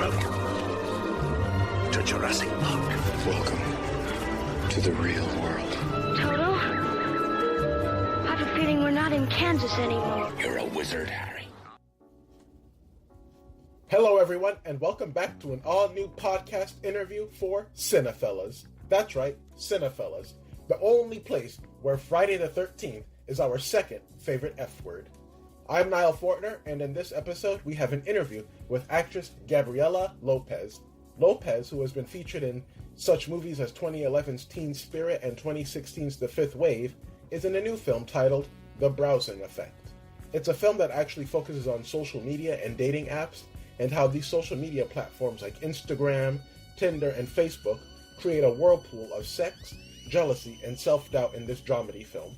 Welcome to Jurassic Park. Welcome to the real world. Toto? I have a feeling we're not in Kansas anymore. You're a wizard, Harry. Hello, everyone, and welcome back to an all-new podcast interview for Cinephellas. That's right, Cinephellas, the only place where Friday the 13th is our second favorite F word. I'm Nile Fortner, and in this episode, we have an interview with actress Gabriela Lopez. Lopez, who has been featured in such movies as 2011's Teen Spirit and 2016's The Fifth Wave, is in a new film titled The Browsing Effect. It's a film that actually focuses on social media and dating apps, and how these social media platforms like Instagram, Tinder, and Facebook create a whirlpool of sex, jealousy, and self-doubt in this dramedy film.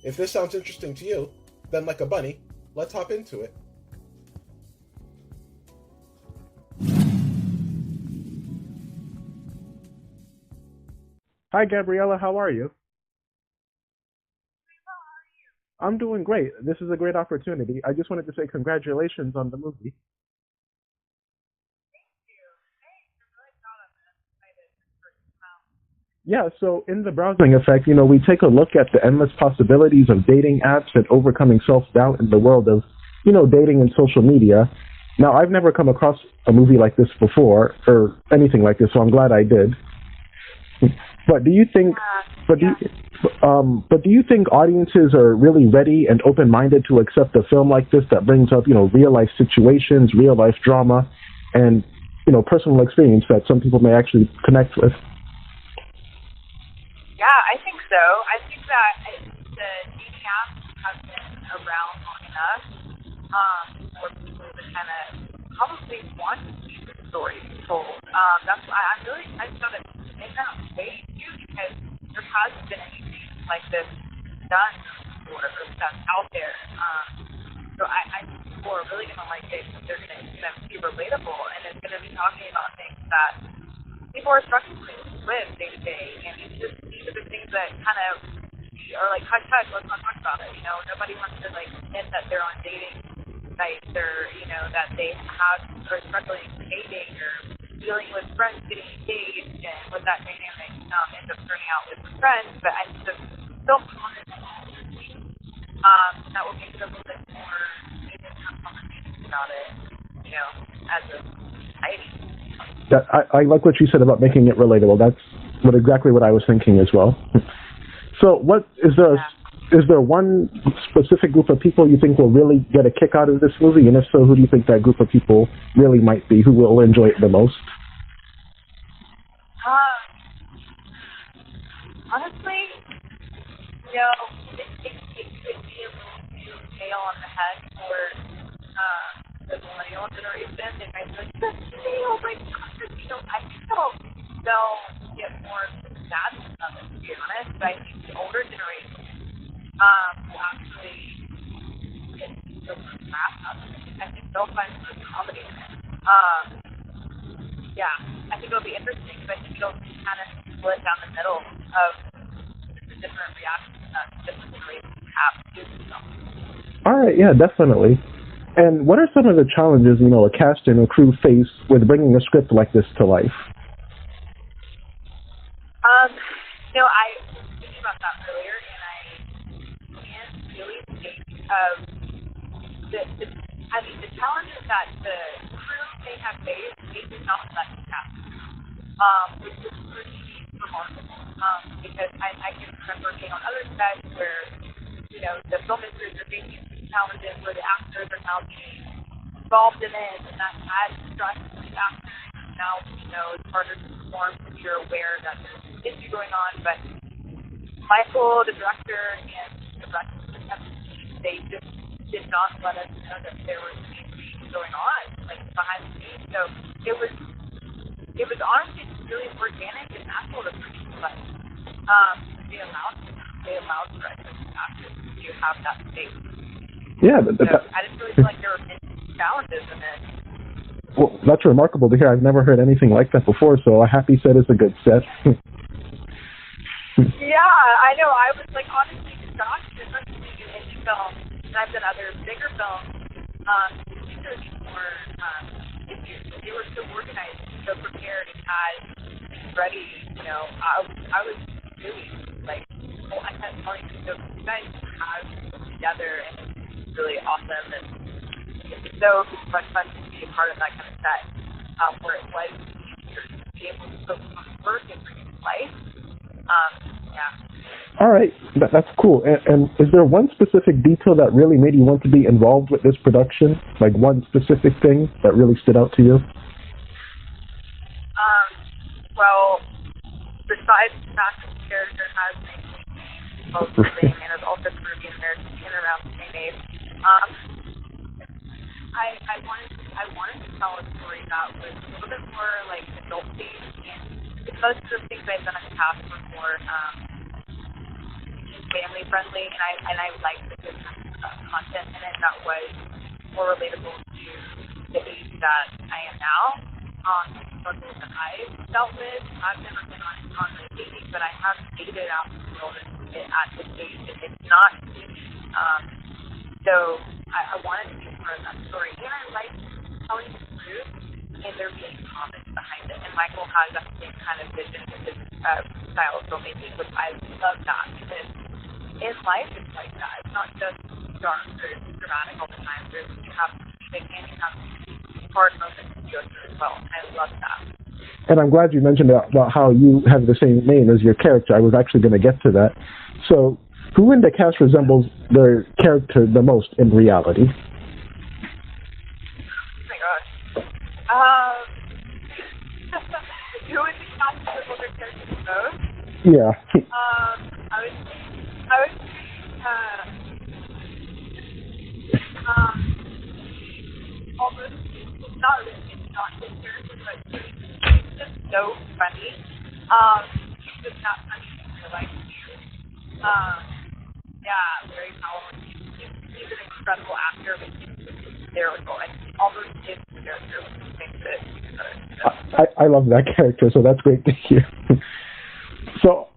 If this sounds interesting to you, then like a bunny, let's hop into it. Hi, Gabriela. How are you? I'm doing great. This is a great opportunity. I just wanted to say congratulations on the movie. Yeah, so in The Browsing Effect, we take a look at the endless possibilities of dating apps and overcoming self-doubt in the world of, dating and social media. Now, I've never come across a movie like this before, or anything like this, so I'm glad I did. But do you think, do you think audiences are really ready and open-minded to accept a film like this that brings up, real-life situations, real-life drama, and, personal experience that some people may actually connect with? Yeah, I think so. I think that the dating apps have been around long enough for people to kind of probably want to see the story told. That's why I'm really excited about it in that way, too, because there hasn't been anything like this done before or that's out there. So I think people are really going to like it because they're going to be relatable, and it's going to be talking about things that people are struggling with day to day, and these are the things that kind of are like, hush, let's not talk about it. Nobody wants to admit that they're on dating sites or that they are struggling dating or dealing with friends getting engaged and what that dynamic ends up turning out with friends. But I think the film content that will make it a little bit more able to have conversations about it, as a society. I like what you said about making it relatable. That's exactly what I was thinking as well. So what is there? Is there one specific group of people you think will really get a kick out of this movie? And if so, who do you think that group of people really might be? Who will enjoy it the most? Honestly, it could be a little too nail on the head for the millennial generation. They might be like, oh my God, I think they'll get more of the sadness of it, to be honest. But I think the older generation will actually get the laugh out of it. I think they'll find some comedy in it. Yeah, I think it'll be interesting because I think it'll kind of split down the middle of the different reactions that different generations have to the film. All right, yeah, definitely. And what are some of the challenges, a cast and a crew face with bringing a script like this to life? I was thinking about that earlier, and I can't really think of the challenges that the crew may have faced. They did not let the cast, which is pretty remarkable. Because I can remember being on other sets where, the filmmakers are facing challenges where the actors are now being involved in it, and that adds stress to the actors. Now, it's harder to perform if you're aware that there's an issue going on. But Michael, the director, and the rest of the team, they just did not let us know that there was anything going on, behind the scenes. So it was honestly just really organic and natural to produce us. They allowed for us as actors to have that space. Yeah, I didn't really feel like there were any challenges in it. Well, that's remarkable to hear. I've never heard anything like that before, so a happy set is a good set. Yeah, I know. I was honestly shocked, especially in indie films, and I've done other bigger films. These are more issues. They were so ready, you know, I was really, like, well, I had telling you guys have together, and it's really awesome, and it's so much fun to be a part of that kind of set, where it was easier to be able to focus on work and bring it to life. Yeah. All right, that's cool. And is there one specific detail that really made you want to be involved with this production? Like one specific thing that really stood out to you? Well, besides the fact that the character has both thing and is also Caribbean American and around the same age, I wanted to tell a story that was a little bit more like adult themed, and most of the things I've done in the past were more family friendly, and I liked the good content in it that was more relatable to the age that I am now. Struggles that I've dealt with. I've never been on the dating, but I have dated out in the world at this age. It's not easy. So I wanted to be part of that story, and I like telling the truth and there being comments behind it. And Michael has that same kind of vision with his style of filmmaking, which I love that, because in life it's like that. It's not just dark or dramatic all the time. You have music and you have hard moments to go through as well. I love that. And I'm glad you mentioned about how you have the same name as your character. I was actually going to get to that. So, who in the cast resembles their character the most in reality? Oh my gosh. Who in the cast resembles their character the most? Yeah. I would almost, it's not his character, but he's just so funny. He's just not funny in real life too. Yeah, very powerful. He's an incredible actor, but he's hysterical, and almost his character, which makes it I love that character, so that's great to hear. So,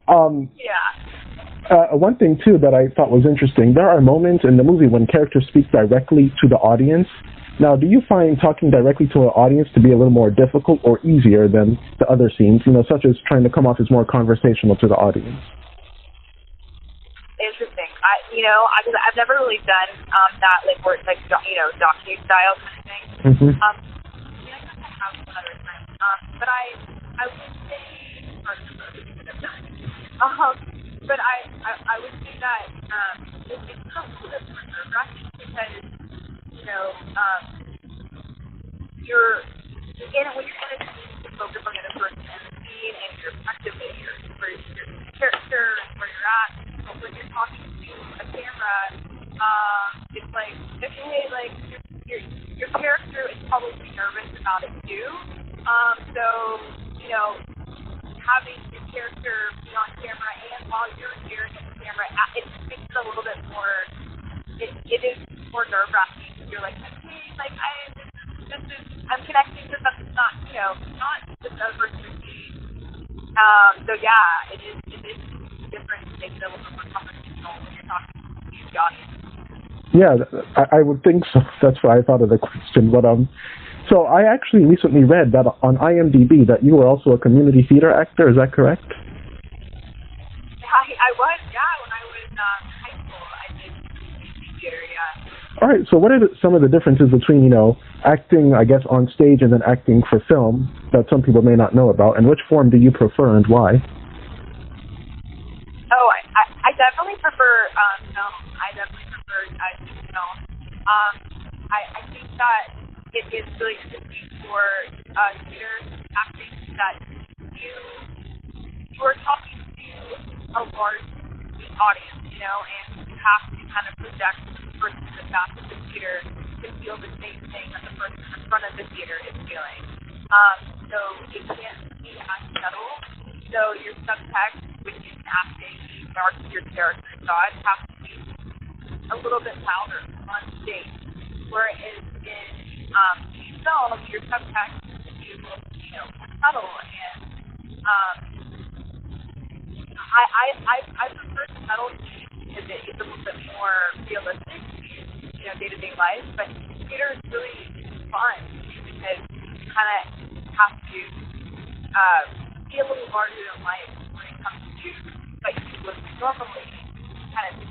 one thing too that I thought was interesting, there are moments in the movie when characters speak directly to the audience. Now, do you find talking directly to an audience to be a little more difficult or easier than the other scenes, such as trying to come off as more conversational to the audience? Interesting. I've never really done that, like, where it's like, docu style kind of thing. Mm-hmm. I guess I have some other times. But I would say, but I would say that it becomes a little bit more nerve-wracking because, when you're in a scene, you focus on the other person in the scene, and you're effectively your character and where you're at. But when you're talking to a camera, it's like, okay, like, your character is probably nervous about it too. So, having your character be on camera and while you're here in the camera, it makes it a little bit more, it is more nerve-wracking. You're like, okay, like, I'm connecting to something not just another person to see. So yeah, it is different. It makes it a little bit more conversational when you're talking to the audience. Yeah, I would think so. That's why I thought of the question. But so I actually recently read that on IMDb that you were also a community theater actor. Is that correct? I was, when I was in high school, I did community theater, yeah. All right, so what are some of the differences between, acting, I guess, on stage and then acting for film that some people may not know about, and which form do you prefer and why? Oh, I definitely prefer film. I definitely prefer film. I think that it is really interesting for theater acting that you are talking to a large audience, and you have to kind of project the person in the back of the theater to feel the same thing that the person in front of the theater is feeling. So it can't be as subtle. So your subtext, which is acting, your character thoughts, have to be a little bit louder on stage. Whereas in film, your subtext is a little, more subtle, and I prefer subtle because it's a little bit more realistic to day-to-day life. But theater is really fun because you kind of have to be a little larger than life when it comes to like you would normally kind of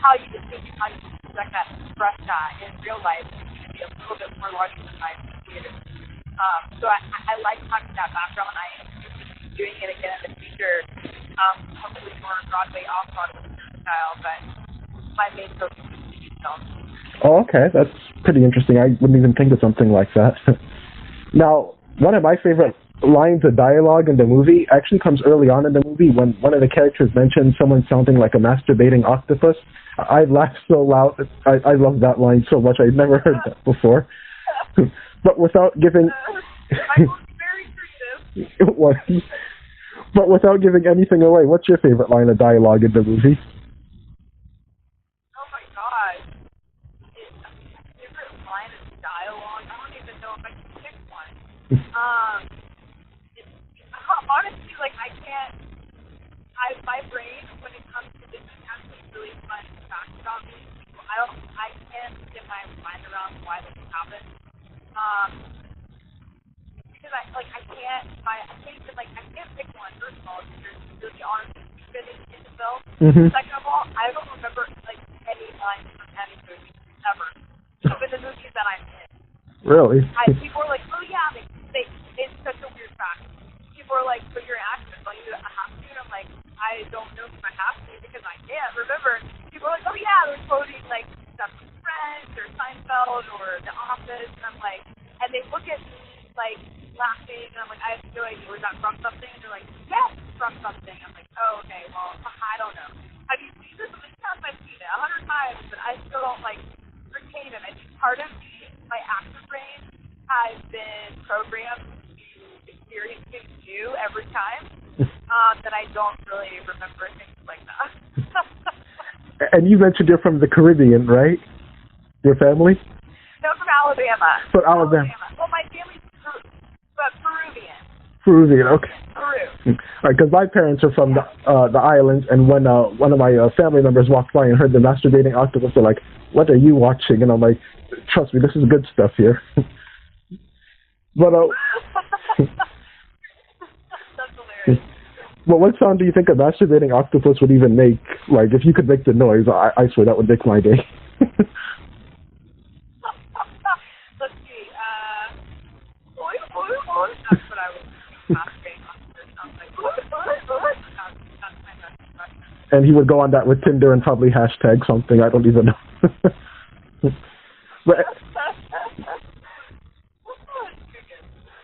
how you just think how you project that express that in real life is going to be a little bit more larger than life in theater. So I like having that background. I am doing it again in the future, hopefully more Broadway, off-Broadway style, but my main focus is TV film. Oh, okay. That's pretty interesting. I wouldn't even think of something like that. Now, one of my favorite lines of dialogue in the movie actually comes early on in the movie when one of the characters mentions someone sounding like a masturbating octopus. I laughed so loud. I love that line so much. I'd never heard that before. But without giving... very creative. But without giving anything away, what's your favorite line of dialogue in the movie? Oh my god. Favorite line of dialogue? I don't even know if I can pick one. Honestly, like, my brain, when it comes to this, is actually really fun facts about me. I can't get my mind around why this happened. Because I can't pick one. First of all, because there's really honestly stupid in the film. Mm-hmm. Second of all, I don't remember, like, any lines from any movie, ever. Even the movies that I'm in. Really? People are like, oh yeah, it's such a weird fact. People are like, but you're an actress, don't you have to? And I'm like, I don't know if I have to because I can't remember. People are like, oh yeah, they're quoting like stuff from Friends or Seinfeld or The Office, and I'm like, and they look at me like laughing, and I'm like, I have no idea, was that from something? And they're like, yes, from something. I'm like, oh okay, well, I don't know. Have you seen this? I'm like, yes, I've seen it 100 times, but I still don't like retain it. I think part of my actor brain has been programmed to experience things new every time, that I don't really remember things like that. And you mentioned you're from the Caribbean, right? Your family? No, from Alabama. From Alabama. Well, my family's Peruvian. Peruvian, okay. Peru. All right, because my parents are from the islands, and when one of my family members walked by and heard the masturbating octopus, they're like, "What are you watching?" And I'm like, "Trust me, this is good stuff here." But That's hilarious. well, what sound do you think a masturbating octopus would even make? Like, if you could make the noise, I swear that would make my day. Let's see. That's what I was masturbating octopus. I was like, that's my best impression. And he would go on that with Tinder and probably hashtag something. I don't even know.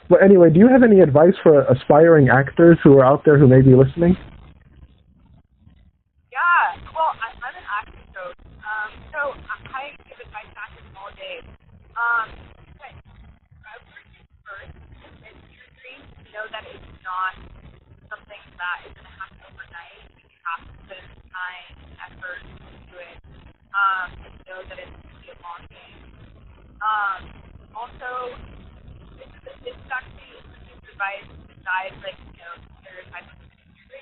But anyway, do you have any advice for aspiring actors who are out there who may be listening? Yeah, well, I'm an acting coach, so I give advice to actors all day. First, it's your dream to know that it's not something that is going to happen overnight. You have to put time, effort into it, and know that it's going to be a long game. Also, it's actually advice besides, like, stereotypes of industry,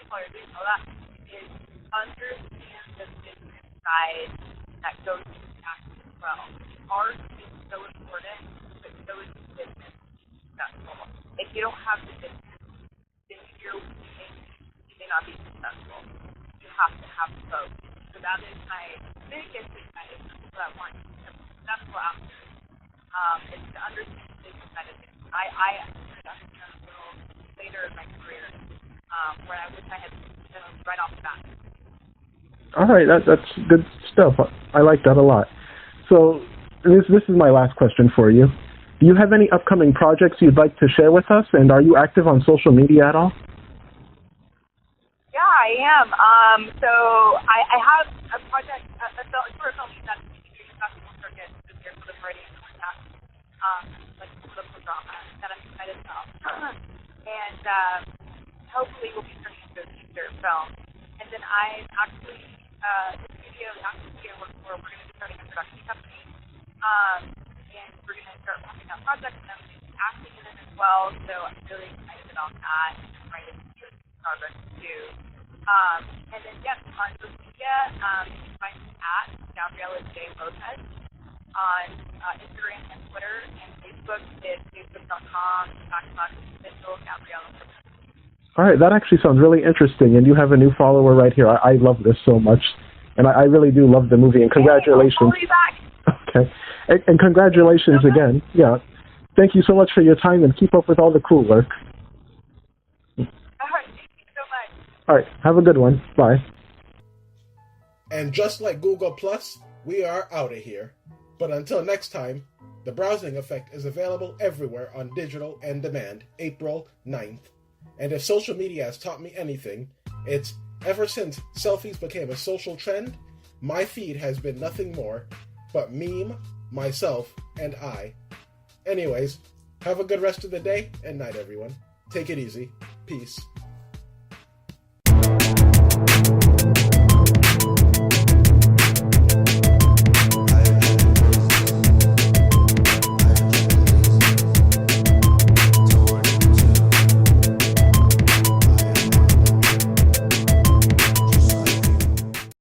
all that, is understand the business side that goes into acting as well. Art is so important, but so is the business to be successful. If you don't have the business, then you may not be successful. You have to have both. So that is my biggest advice to people that want to be successful actors, is to understand the business side of things. I understood a little later in my career, where I wish I had known right off the bat. All right, that's good stuff. I like that a lot. So this is my last question for you. Do you have any upcoming projects you'd like to share with us, and are you active on social media at all? Yeah, I am. So I have a project, a short film that's in the festival circuit this year for the party and like that. Like political drama that I'm excited about. And hopefully we'll be turning into a feature film. And then I'm actually, the acting studio we're going to be starting a production company. And we're going to start working on projects, and I'm acting in it as well. So I'm really excited about that. And I'm ready to progress too. And then, yes, on social media, you can find me at Gabriela Lopez. On Instagram and Twitter and Facebook, it's facebook.com/official Gabriela Lopez. All right, that actually sounds really interesting, and you have a new follower right here. I love this so much, and I really do love the movie, and congratulations. I'll be back. Okay, and congratulations again. Yeah, thank you so much for your time, and keep up with all the cool work. All right, thank you so much. All right, have a good one. Bye. And just like Google Plus, we are out of here. But until next time, The Browsing Effect is available everywhere on digital and demand, April 9th. And if social media has taught me anything, it's ever since selfies became a social trend, my feed has been nothing more but meme, myself, and I. Anyways, have a good rest of the day and night, everyone. Take it easy. Peace.